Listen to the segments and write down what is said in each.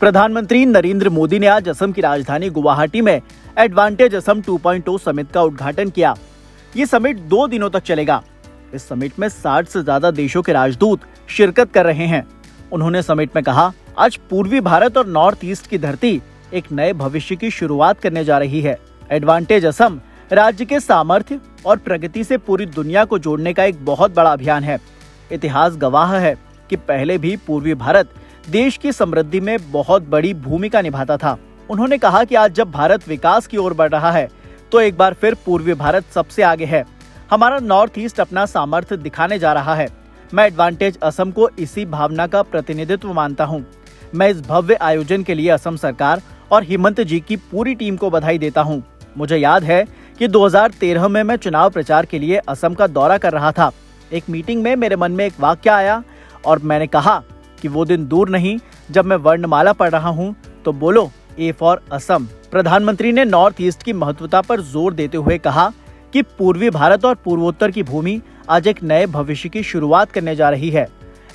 प्रधानमंत्री नरेंद्र मोदी ने आज असम की राजधानी गुवाहाटी में एडवांटेज असम 2.0 समिट का उद्घाटन किया। ये समिट 2 दिनों तक चलेगा। इस समिट में 60 से ज्यादा देशों के राजदूत शिरकत कर रहे हैं। उन्होंने समिट में कहा, आज पूर्वी भारत और नॉर्थ ईस्ट की धरती एक नए भविष्य की शुरुआत करने जा रही है। एडवांटेज असम राज्य के सामर्थ्य और प्रगति से पूरी दुनिया को जोड़ने का एक बहुत बड़ा अभियान है। इतिहास गवाह है कि पहले भी पूर्वी भारत देश की समृद्धि में बहुत बड़ी भूमिका निभाता था। उन्होंने कहा कि आज जब भारत विकास की ओर बढ़ रहा है तो एक बार फिर पूर्वी भारत सबसे आगे है। हमारा नॉर्थ ईस्ट अपना सामर्थ्य दिखाने जा रहा है। मैं एडवांटेज असम को इसी भावना का प्रतिनिधित्व मानता हूँ। मैं इस भव्य आयोजन के लिए असम सरकार और हिमंत जी की पूरी टीम को बधाई देता हूँ। मुझे याद है कि 2013 में मैं चुनाव प्रचार के लिए असम का दौरा कर रहा था। एक मीटिंग में मेरे मन में एक वाक्य आया और मैंने कहा कि वो दिन दूर नहीं जब मैं वर्णमाला पढ़ रहा हूँ तो बोलो ए फॉर असम। प्रधानमंत्री ने नॉर्थ ईस्ट की महत्वता पर जोर देते हुए कहा कि पूर्वी भारत और पूर्वोत्तर की भूमि आज एक नए भविष्य की शुरुआत करने जा रही है।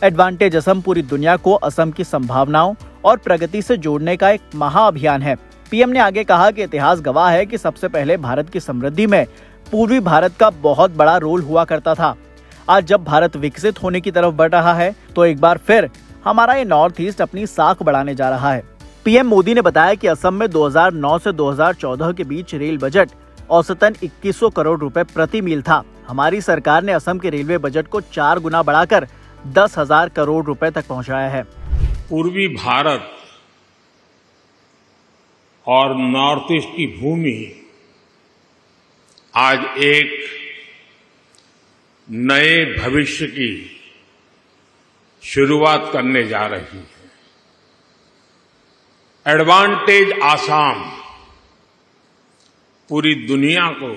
एडवांटेज असम पूरी दुनिया को असम की संभावनाओं और प्रगति से जोड़ने का एक महाअभियान है। पीएम ने आगे कहा कि इतिहास गवाह है कि सबसे पहले भारत की समृद्धि में पूर्वी भारत का बहुत बड़ा रोल हुआ करता था। आज जब भारत विकसित होने की तरफ बढ़ रहा है तो एक बार फिर हमारा ये नॉर्थ ईस्ट अपनी साख बढ़ाने जा रहा है। पीएम मोदी ने बताया कि असम में 2009 से 2014 के बीच रेल बजट औसतन 2100 करोड़ रुपए प्रति मील था। हमारी सरकार ने असम के रेलवे बजट को 4 गुना बढ़ाकर 10,000 करोड़ रुपए तक पहुंचाया है। पूर्वी भारत और नॉर्थ ईस्ट की भूमि आज एक नए भविष्य की शुरुआत करने जा रही है। एडवांटेज आसाम पूरी दुनिया को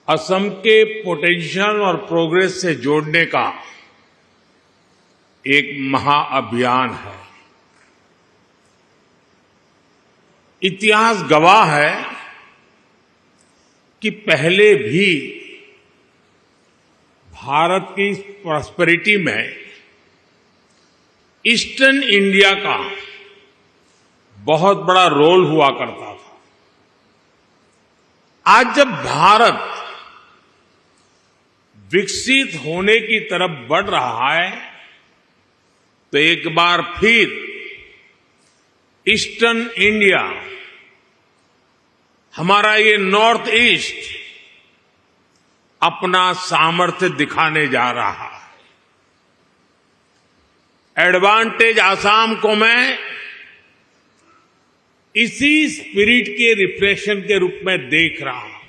असम के पोटेंशियल और प्रोग्रेस से जोड़ने का एक महाअभियान है। इतिहास गवाह है कि पहले भी भारत की प्रॉस्पेरिटी में ईस्टर्न इंडिया का बहुत बड़ा रोल हुआ करता था। आज जब भारत विकसित होने की तरफ बढ़ रहा है तो एक बार फिर ईस्टर्न इंडिया, हमारा ये नॉर्थ ईस्ट अपना सामर्थ्य दिखाने जा रहा है। एडवांटेज आसाम को मैं इसी स्पिरिट के रिफ्लेक्शन के रूप में देख रहा हूं।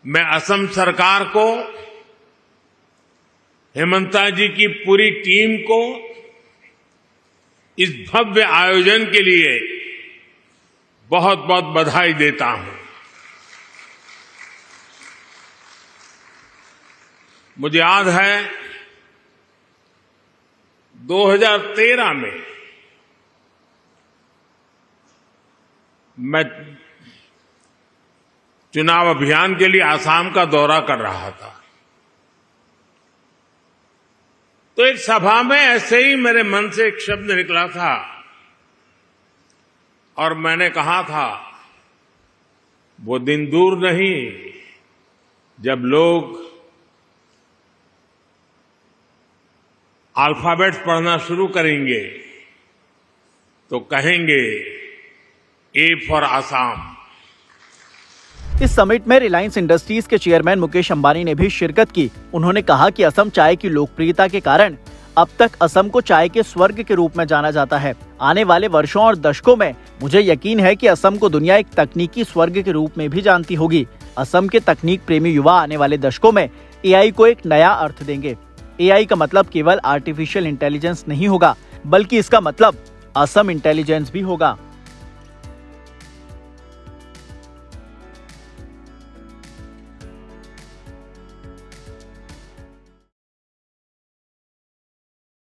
मैं असम सरकार को, हेमंता जी की पूरी टीम को इस भव्य आयोजन के लिए बहुत बहुत बधाई देता हूं। मुझे याद है 2013 में मैं चुनाव अभियान के लिए आसाम का दौरा कर रहा था। तो एक सभा में ऐसे ही मेरे मन से एक शब्द निकला था और मैंने कहा था, वो दिन दूर नहीं जब लोग अल्फाबेट्स पढ़ना शुरू करेंगे तो कहेंगे ए फॉर आसाम। इस समिट में रिलायंस इंडस्ट्रीज के चेयरमैन मुकेश अंबानी ने भी शिरकत की। उन्होंने कहा कि असम चाय की लोकप्रियता के कारण अब तक असम को चाय के स्वर्ग के रूप में जाना जाता है। आने वाले वर्षों और दशकों में मुझे यकीन है कि असम को दुनिया एक तकनीकी स्वर्ग के रूप में भी जानती होगी। असम के तकनीक प्रेमी युवा आने वाले दशकों में एआई को एक नया अर्थ देंगे। एआई का मतलब केवल आर्टिफिशियल इंटेलिजेंस नहीं होगा, बल्कि इसका मतलब असम इंटेलिजेंस भी होगा।